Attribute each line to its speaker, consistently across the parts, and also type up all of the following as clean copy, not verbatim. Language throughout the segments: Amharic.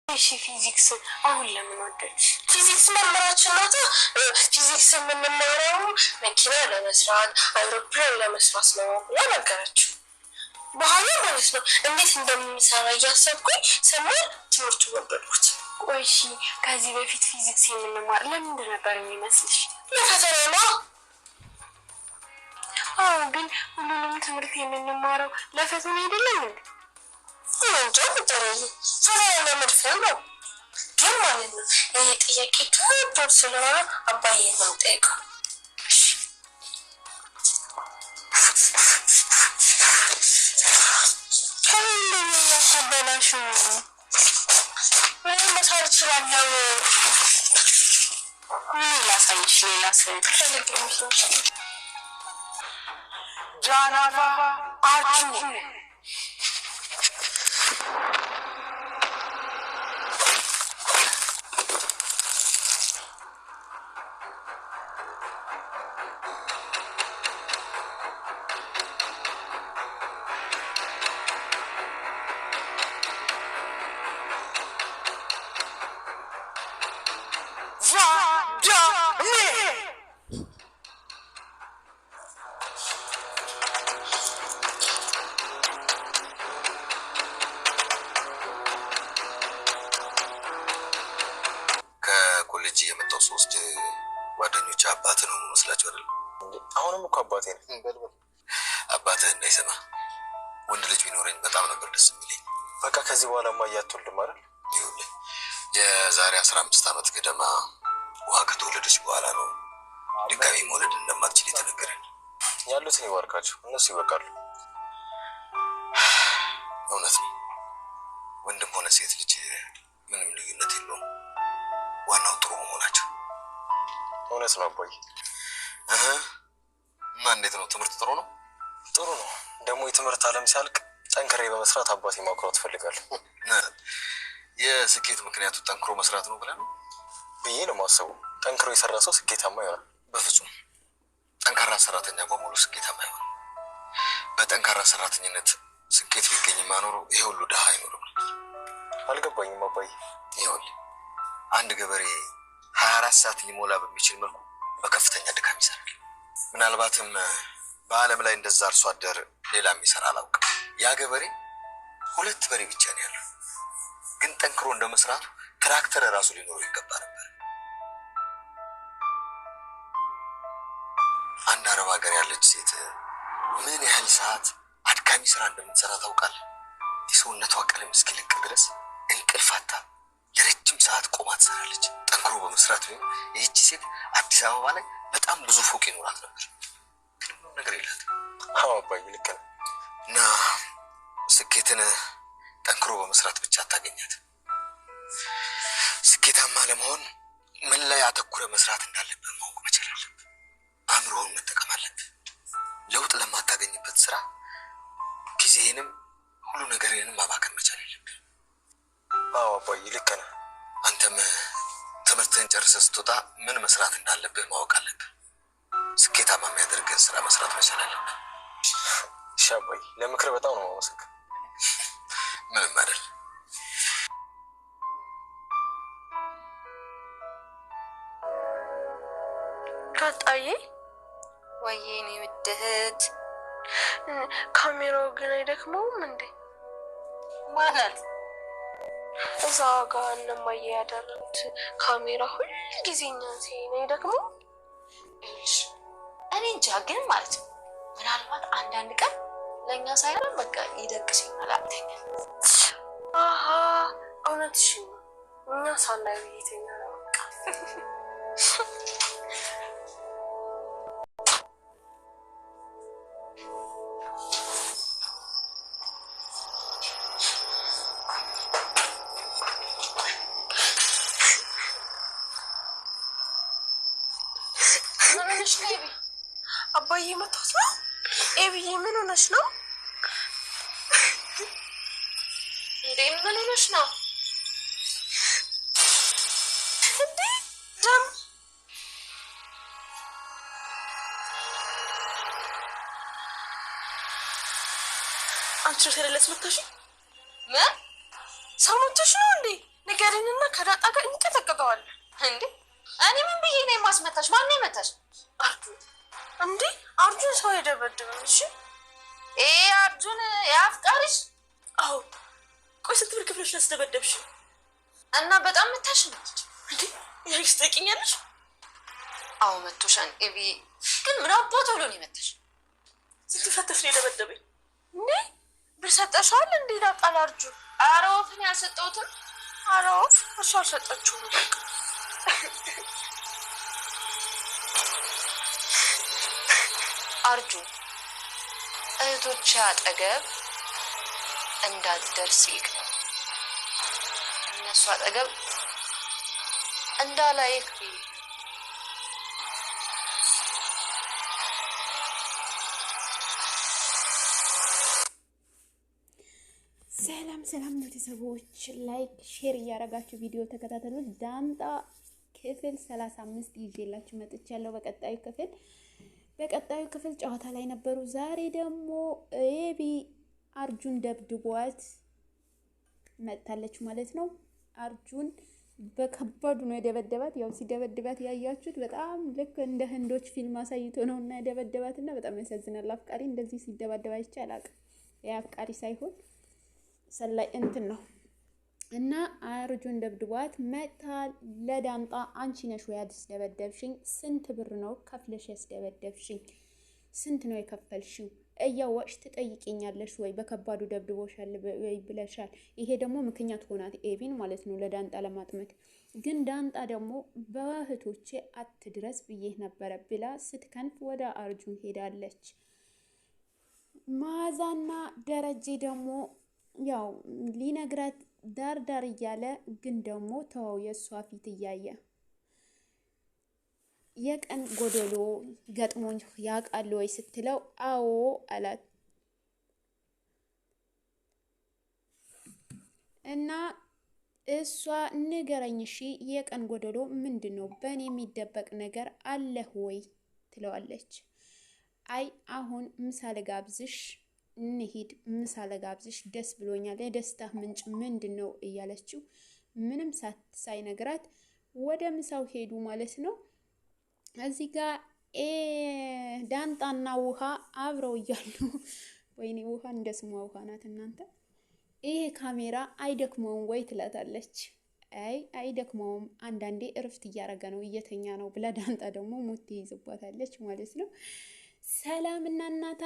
Speaker 1: እሺ ፊዚክስ አሁን ለምን ወደድሽ? ፊዚክስ መምህራችን ናት። ፊዚክስ የምንማረው መኪና ለመስራት አውሮፕላን ለመስራት ነው ብላ ነገረችው። በኋላ ማለት ነው እንዴት እንደምንሰራ እያሰብኩኝ ስማር ትምህርቱ ወደድኩት። ቆይ እሺ ከዚህ በፊት ፊዚክስ የምንማር ለምንድን ነበር የሚመስልሽ? ለፈተና ነው። አዎ ግን ሁሉንም ትምህርት የምንማረው ለፈተና አይደለም እንዴ? እንጃ ብጠረኝ ፈተና ለመድፈር ነው። ግን ማለት ነው ይሄ ጥያቄ ከባድ ስለሆነ አባዬ ነው የምጠይቀው። ከበላሹ ምን መሳር እችላለሁ? ምን ላሳይሽ? ሌላ ሰው ፈልግ የሚመስለው ጃናባ አርጁ
Speaker 2: ልጅ የመጣው ሶስት ጓደኞች አባት ነው መስላችሁ አይደል?
Speaker 3: አሁንም እኮ አባቴ ነኝ።
Speaker 2: አባትህ እንዳይሰማ ወንድ ልጅ ቢኖረኝ በጣም ነበር ደስ የሚለኝ።
Speaker 3: በቃ ከዚህ በኋላ ማያትወልድም አይደል?
Speaker 2: ይኸውልህ የዛሬ 15 ዓመት ገደማ ውሃ ከተወለደች በኋላ ነው ድጋሚ መውለድ እንደማትችል የተነገረን።
Speaker 3: ያሉትን ይባርካቸው፣ እነሱ ይበቃሉ።
Speaker 2: እውነት ነው። ወንድም ሆነ ሴት ልጅ ምንም ልዩነት የለውም። ዋናው ጥሩ መሆናቸው።
Speaker 3: እውነት ነው አባዬ።
Speaker 2: እና እንዴት ነው ትምህርት? ጥሩ ነው።
Speaker 3: ጥሩ ነው። ደግሞ የትምህርት ዓለም ሲያልቅ ጠንክሬ በመስራት አባቴ ማኩራት እፈልጋለሁ።
Speaker 2: የስኬት ምክንያቱ ጠንክሮ መስራት ነው ብለህ ነው
Speaker 3: ብዬ ነው የማስበው። ጠንክሮ የሰራ ሰው ስኬታማ ይሆናል።
Speaker 2: በፍጹም ጠንካራ ሰራተኛ በሙሉ ስኬታማ ይሆናል። በጠንካራ ሰራተኝነት ስኬት ቢገኝ ማኖሩ ይሄ ሁሉ ድሃ አይኖርም።
Speaker 3: አልገባኝም አባዬ።
Speaker 2: ይኸውልህ አንድ ገበሬ 24 ሰዓት ሊሞላ በሚችል መልኩ በከፍተኛ ድካም ይሰራል። ምናልባትም በዓለም ላይ እንደዛ አርሶ አደር ሌላ የሚሰራ አላውቅም። ያ ገበሬ 2 በሬ ብቻ ነው ያለው፣ ግን ጠንክሮ እንደመስራቱ ትራክተር ራሱ ሊኖረው ይገባ ነበር። አንድ አረብ ሀገር ያለች ሴት ምን ያህል ሰዓት አድካሚ ስራ እንደምትሰራ ታውቃለህ? የሰውነቷ ቀለም እስኪለቅ ድረስ እንቅልፍ አታ ለረጅም ሰዓት ቆማ ትሰራለች። ጠንክሮ በመስራት ነው። ይህቺ ሴት አዲስ አበባ ላይ በጣም ብዙ ፎቅ ይኖራት ነበር፣ ግን ምንም ነገር የላትም።
Speaker 3: አዎ አባዬ ልክ ነው።
Speaker 2: እና ስኬትን ጠንክሮ በመስራት ብቻ አታገኛት። ስኬታማ ለመሆን ምን ላይ አተኩረ መስራት እንዳለብህ ማወቅ መቻል አለብህ። አእምሮህን መጠቀም አለብህ። ለውጥ ለማታገኝበት ስራ ጊዜህንም ሁሉ ነገርህንም ማባከን መቻል አለብህ።
Speaker 3: አዎ አባዬ ልክ ነህ።
Speaker 2: አንተም ትምህርትህን ጨርሰህ ስትወጣ ምን መስራት እንዳለብህ ማወቅ አለብህ። ስኬታማ የሚያደርግህን ስራ መስራት መቻል አለብህ።
Speaker 3: እሺ አባዬ፣ ለምክር በጣም ነው የማመሰግነው።
Speaker 2: ምንም አይደል።
Speaker 1: ካጣዬ
Speaker 4: ወይዬ እኔ ውድ እህት፣
Speaker 1: ካሜራው ግን አይደክመውም እንዴ?
Speaker 4: ማለት
Speaker 1: እዛ ጋር እነማዬ ያደረጉት ካሜራ ሁል ጊዜ እኛን ሲያይ ነው አይደክመው?
Speaker 4: እኔ እንጃ ግን ማለት ነው ምናልባት አንዳንድ ቀን ለእኛ ሳይሆን በቃ ይደቅስ ይሆናል። አትተኛ።
Speaker 1: አሀ እውነትሽን ነው። እኛ ሳናይ ቤተኛ ነው በቃ። አባዬ መጣት ነው። ኤቢዬ ምን ሆነሽ ነው
Speaker 4: እንዴ? ምን ሆነሽ ነው
Speaker 1: እንዴ? ደም አንቺ ተለለስ መታሽ?
Speaker 4: ምን
Speaker 1: ሰውነትሽ ነው እንዴ? ነገ
Speaker 4: እንዴ እኔ ምን ብዬ ነው የማስመታሽ? ማን ነው የመታሽ?
Speaker 1: አርጁን እንዴ አርጁን ሰው የደበደበኝ። እሺ
Speaker 4: አርጁን ያፍቃሪሽ?
Speaker 1: አዎ። ቆይ ስንት ብር ክፍለሽ ያስደበደብሽ?
Speaker 4: እና በጣም መታሽ ነው
Speaker 1: እንዴ? ያይስ ጠቂኛለሽ?
Speaker 4: አዎ መቶሻን። ኤቢ ግን ምን አባቱ ብሎ ነው የመታሽ?
Speaker 1: ስንት ፈተሽ ነው የደበደበኝ? እንዴ ብር ሰጠሻል እንዴ? ላጣል አርጁን።
Speaker 4: ኧረ ወፍን ያልሰጠሁትም።
Speaker 1: ኧረ ወፍ እሱ አልሰጠችውም።
Speaker 4: አርጁን እህቶቼ አጠገብ እንዳትደርስ ይክ ነው። እነሱ አጠገብ እንዳላይክ ብዬ
Speaker 5: ሰላም ቤተሰቦች፣ ላይክ ሼር እያደረጋችሁ ቪዲዮ ተከታተሉ። ዳምጣ ክፍል 35 ይዤላችሁ መጥቻለሁ። በቀጣዩ ክፍል ጨዋታ ላይ ነበሩ። ዛሬ ደግሞ ኤቢ አርጁን ደብድቧት መጥታለች ማለት ነው። አርጁን በከባዱ ነው የደበደባት። ያው ሲደበድባት ያያችሁት በጣም ልክ እንደ ህንዶች ፊልም አሳይቶ ነው እና የደበደባት እና በጣም ያሳዝናል። አፍቃሪ እንደዚህ ሲደባደባ ይቻላል። የአፍቃሪ ሳይሆን ሰላይ እንትን ነው እና አርጁን ደብድቧት መታ ለዳምጣ አንቺ ነሽ ወይ ያስደበደብሽኝ? ስንት ብር ነው ከፍለሽ ያስደበደብሽኝ? ስንት ነው የከፈልሽው? እያወቅሽ ትጠይቂኛለሽ ወይ? በከባዱ ደብድቦሻል ወይ ብለሻል። ይሄ ደግሞ ምክንያት ሆናት ኤቢን ማለት ነው ለዳምጣ ለማጥመት። ግን ዳምጣ ደግሞ በእህቶቼ አትድረስ ብዬ ነበረ ብላ ስትከንፍ ወደ አርጁን ሄዳለች። ማዛና ደረጀ ደግሞ ያው ሊነግራት ዳር እያለ ግን ደግሞ ተወው የእሷ ፊት እያየ የቀን ጎደሎ ገጥሞኝ ያውቃል ወይ ስትለው አዎ አላት። እና እሷ ንገረኝ እሺ የቀን ጎደሎ ምንድን ነው? በእኔ የሚደበቅ ነገር አለህ ወይ ትለዋለች። አይ አሁን ምሳሌ ጋብዝሽ እንሂድ፣ ምሳሌ ጋብዝሽ ደስ ብሎኛል፣ የደስታ ምንጭ ምንድን ነው እያለችው ምንም ሳይነግራት ወደ ምሳው ሄዱ ማለት ነው። እዚህ ጋር ዳምጣና ውሃ አብረው እያሉ ወይኔ ውሃ እንደ ስሟ ውሃ ናት እናንተ። ይሄ ካሜራ አይደክመውም ወይ ትላታለች። አይደክመውም አንዳንዴ እርፍት እያደረገ ነው እየተኛ ነው ብላ ዳምጣ ደግሞ ሞት ይይዝባታለች ማለት ነው። ሰላም እና እናታ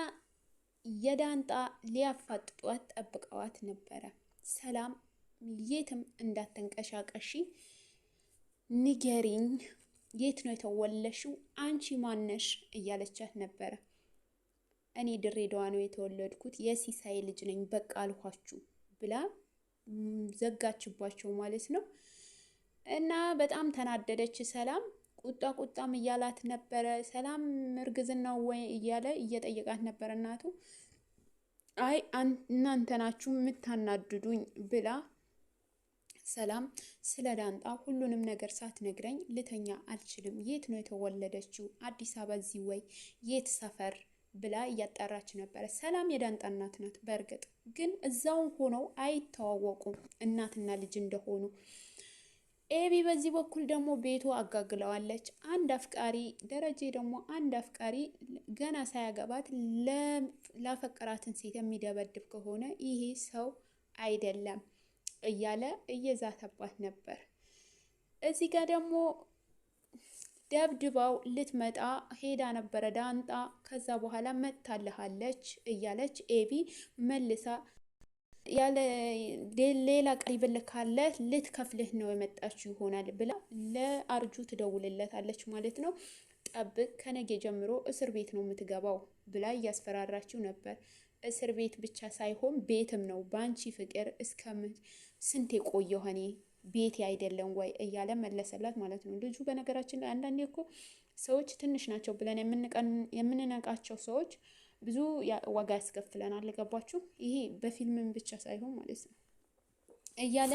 Speaker 5: የዳምጣ ሊያፋጥጧት ጠብቀዋት ነበረ። ሰላም የትም እንዳትንቀሳቀሺ ንገሪኝ፣ የት ነው የተወለሽው? አንቺ ማነሽ እያለቻት ነበረ። እኔ ድሬዳዋ ነው የተወለድኩት የሲሳይ ልጅ ነኝ በቃ አልኋችሁ ብላ ዘጋችባቸው ማለት ነው። እና በጣም ተናደደች ሰላም። ቁጣም እያላት ነበረ። ሰላም እርግዝናው ወይ እያለ እየጠየቃት ነበረ እናቱ። አይ እናንተ ናችሁ የምታናድዱኝ ብላ ሰላም ስለ ዳምጣ ሁሉንም ነገር ሳትነግረኝ ልተኛ አልችልም። የት ነው የተወለደችው? አዲስ አበባ እዚህ ወይ የት ሰፈር ብላ እያጣራች ነበረ። ሰላም የዳምጣ እናት ናት። በእርግጥ ግን እዛው ሆነው አይተዋወቁም እናትና ልጅ እንደሆኑ። ኤቢ በዚህ በኩል ደግሞ ቤቱ አጋግለዋለች። አንድ አፍቃሪ ደረጀ ደግሞ አንድ አፍቃሪ ገና ሳያገባት ላፈቀራትን ሴት የሚደበድብ ከሆነ ይሄ ሰው አይደለም እያለ እየዛተባት ነበር። እዚህ ጋር ደግሞ ደብድባው ልትመጣ ሄዳ ነበረ ዳምጣ። ከዛ በኋላ መታለሃለች እያለች ኤቢ መልሳ ያለ ሌላ ቀሪብል ካለ ልትከፍልህ ነው የመጣችው ይሆናል ብላ ለአርጁ ትደውልለታለች ማለት ነው። ጠብቅ ከነገ ጀምሮ እስር ቤት ነው የምትገባው ብላ እያስፈራራችው ነበር። እስር ቤት ብቻ ሳይሆን ቤትም ነው ባንቺ ፍቅር ስንት የቆየሁ እኔ ቤቴ አይደለም ወይ እያለ መለሰላት ማለት ነው። ልጁ በነገራችን ላይ አንዳንዴ እኮ ሰዎች ትንሽ ናቸው ብለን የምንነቃቸው ሰዎች ብዙ ዋጋ ያስከፍለናል። ገባችሁ? ይሄ በፊልምም ብቻ ሳይሆን ማለት ነው እያለ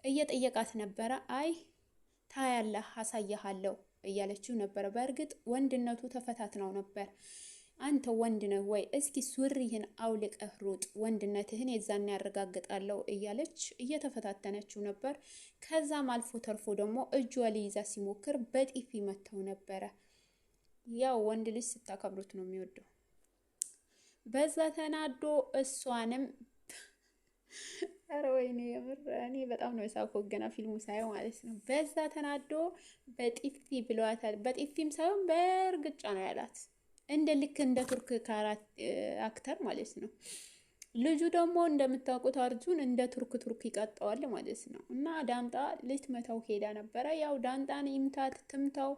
Speaker 5: እየጠየቃት ነበረ። አይ ታያለህ አሳያለሁ እያለችው ነበረ። በእርግጥ ወንድነቱ ተፈታትነው ነበር። አንተ ወንድ ነህ ወይ? እስኪ ሱሪህን አውልቀህ ሩጥ፣ ወንድነትህን የዛን ያረጋግጣለሁ እያለች እየተፈታተነችው ነበር። ከዛም አልፎ ተርፎ ደግሞ እጇ ሊይዛ ሲሞክር በጢፊ መተው ነበረ። ያው ወንድ ልጅ ስታከብሩት ነው የሚወደው። በዛ ተናዶ እሷንም ኧረ ወይኔ የምር እኔ በጣም ነው የሳቀው ገና ፊልሙ ሳየው ማለት ነው። በዛ ተናዶ በጢፊ ብለዋታል። በጢፊም ሳይሆን በእርግጫ ነው ያላት። እንደ ልክ እንደ ቱርክ ካራት አክተር ማለት ነው። ልጁ ደግሞ እንደምታውቁት አርጁን እንደ ቱርክ ይቀጣዋል ማለት ነው። እና ዳምጣ ልትመታው ሄዳ ነበረ። ያው ዳምጣን ይምታት ትምታው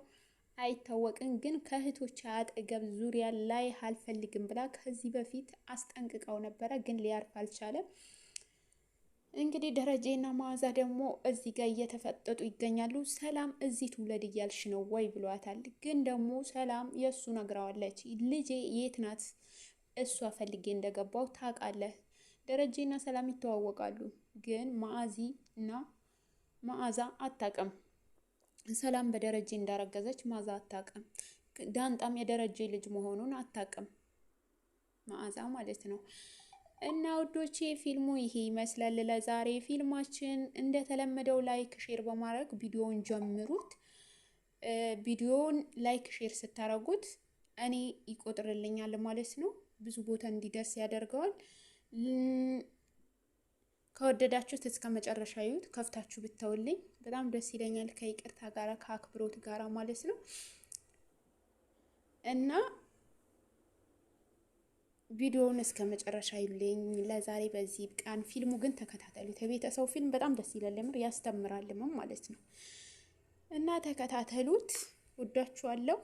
Speaker 5: አይታወቅም፣ ግን ከእህቶች አጠገብ ዙሪያ ላይ አልፈልግም ብላ ከዚህ በፊት አስጠንቅቀው ነበረ፣ ግን ሊያርፍ አልቻለም። እንግዲህ ደረጀና መዓዛ ደግሞ እዚህ ጋር እየተፈጠጡ ይገኛሉ። ሰላም እዚህ ትውለድ እያልሽ ነው ወይ ብሏታል። ግን ደግሞ ሰላም የእሱ ነግረዋለች። ልጄ የት ናት? እሷ ፈልጌ እንደገባው ታውቃለህ። ደረጀና ሰላም ይተዋወቃሉ፣ ግን መዓዚ እና መዓዛ አታውቅም። ሰላም በደረጀ እንዳረገዘች መዓዛ አታውቅም። ዳንጣም የደረጀ ልጅ መሆኑን አታውቅም፣ መዓዛ ማለት ነው። እና ውዶቼ ፊልሙ ይሄ ይመስላል። ለዛሬ ፊልማችን እንደተለመደው ላይክ ሼር በማድረግ ቪዲዮውን ጀምሩት። ቪዲዮውን ላይክ ሼር ስታረጉት እኔ ይቆጥርልኛል ማለት ነው፣ ብዙ ቦታ እንዲደርስ ያደርገዋል። ከወደዳችሁት እስከ መጨረሻ ይዩት። ከፍታችሁ ብተውልኝ በጣም ደስ ይለኛል፣ ከይቅርታ ጋራ ከአክብሮት ጋራ ማለት ነው። እና ቪዲዮውን እስከ መጨረሻ ይሉኝ። ለዛሬ በዚህ ቃን። ፊልሙ ግን ተከታተሉት። የቤተሰብ ፊልም በጣም ደስ ይላል፣ ምር ያስተምራልም ማለት ነው። እና ተከታተሉት። ወዳችኋለሁ።